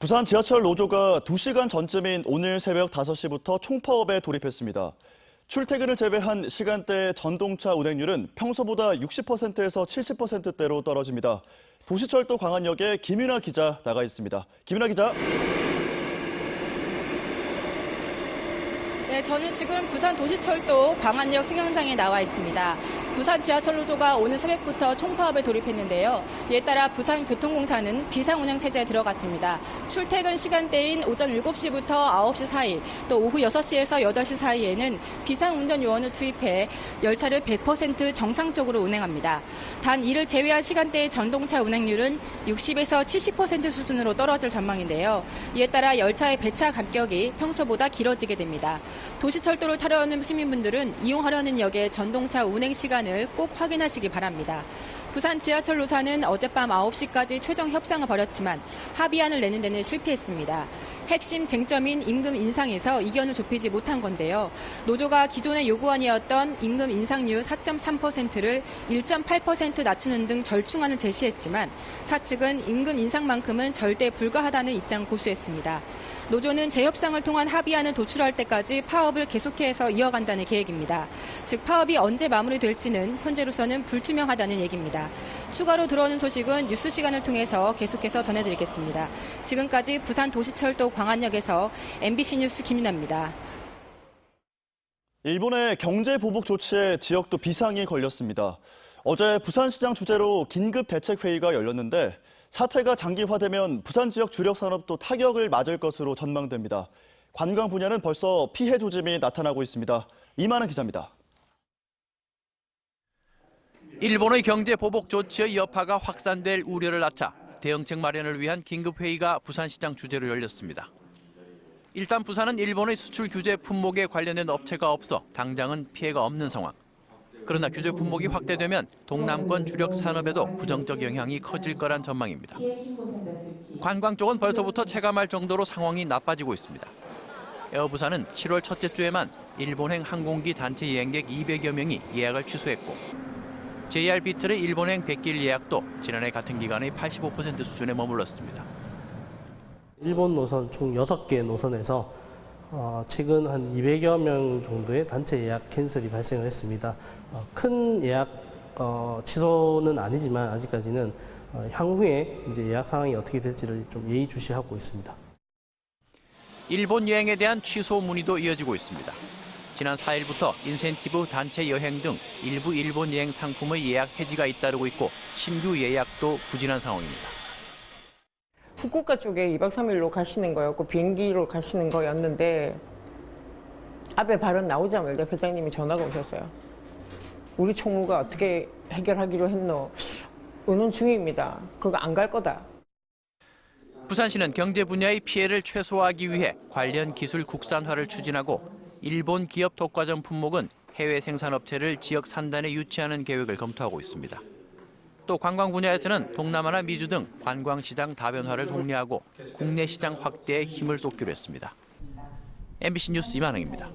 부산 지하철 노조가 2시간 전쯤인 오늘 새벽 5시부터 총파업에 돌입했습니다. 출퇴근을 제외한 시간대 전동차 운행률은 평소보다 60%에서 70%대로 떨어집니다. 도시철도 광안역에 김윤아 기자 나가 있습니다. 김윤아 기자. 네, 저는 지금 부산 도시철도 광안역 승강장에 나와 있습니다. 부산 지하철 노조가 오늘 새벽부터 총파업에 돌입했는데요. 이에 따라 부산교통공사는 비상운행 체제에 들어갔습니다. 출퇴근 시간대인 오전 7시부터 9시 사이, 또 오후 6시에서 8시 사이에는 비상운전 요원을 투입해 열차를 100% 정상적으로 운행합니다. 단 이를 제외한 시간대의 전동차 운행률은 60에서 70% 수준으로 떨어질 전망인데요. 이에 따라 열차의 배차 간격이 평소보다 길어지게 됩니다. 도시철도를 타려는 시민분들은 이용하려는 역의 전동차 운행 시간을 꼭 확인하시기 바랍니다. 부산 지하철 노사는 어젯밤 9시까지 최종 협상을 벌였지만 합의안을 내는 데는 실패했습니다. 핵심 쟁점인 임금 인상에서 이견을 좁히지 못한 건데요. 노조가 기존의 요구안이었던 임금 인상률 4.3%를 1.8% 낮추는 등 절충안을 제시했지만 사측은 임금 인상만큼은 절대 불가하다는 입장을 고수했습니다. 노조는 재협상을 통한 합의안을 도출할 때까지 파업을 계속해서 이어간다는 계획입니다. 즉 파업이 언제 마무리될지는 현재로서는 불투명하다는 얘기입니다. 추가로 들어오는 소식은 뉴스 시간을 통해서 계속해서 전해드리겠습니다. 지금까지 부산 도시철도 광안역에서 MBC 뉴스 김윤아입니다. 일본의 경제 보복 조치에 지역도 비상이 걸렸습니다. 어제 부산시장 주재로 긴급 대책회의가 열렸는데 사태가 장기화되면 부산 지역 주력 산업도 타격을 맞을 것으로 전망됩니다. 관광 분야는 벌써 피해 조짐이 나타나고 있습니다. 이만은 기자입니다. 일본의 경제 보복 조치의 여파가 확산될 우려를 낳자 대응책 마련을 위한 긴급회의가 부산시장 주재로 열렸습니다. 일단 부산은 일본의 수출 규제 품목에 관련된 업체가 없어 당장은 피해가 없는 상황. 그러나 규제 품목이 확대되면 동남권 주력 산업에도 부정적 영향이 커질 거란 전망입니다. 관광 쪽은 벌써부터 체감할 정도로 상황이 나빠지고 있습니다. 에어부산은 7월 첫째 주에만 일본행 항공기 단체 여행객 200여 명이 예약을 취소했고 JR 비틀의 일본행 100길 예약도 지난해 같은 기간의 85% 수준에 머물렀습니다. 일본 노선 총 6개 노선에서 최근 한 200여 명 정도의 단체 예약 캔슬이 발생을 했습니다. 큰 예약 취소는 아니지만 아직까지는 향후에 이제 예약 상황이 어떻게 될지를 좀 예의주시하고 있습니다. 일본 여행에 대한 취소 문의도 이어지고 있습니다. 지난 4일부터 인센티브 단체 여행 등 일부 일본 여행 상품의 예약 해지가 잇따르고 있고 신규 예약도 부진한 상황입니다. 후쿠오카 쪽에 2박 3일로 가시는 거였고 비행기로 가시는 거였는데 아베 발언 나오자마자 회장님이 전화가 오셨어요. 우리 총무가 어떻게 해결하기로 했노? 의논 중입니다. 그거 안 갈 거다. 부산시는 경제 분야의 피해를 최소화하기 위해 관련 기술 국산화를 추진하고 일본 기업 독과점 품목은 해외 생산업체를 지역 산단에 유치하는 계획을 검토하고 있습니다. 또 관광 분야에서는 동남아나 미주 등 관광시장 다변화를 독려하고 국내 시장 확대에 힘을 쏟기로 했습니다. MBC 뉴스 이만흥입니다.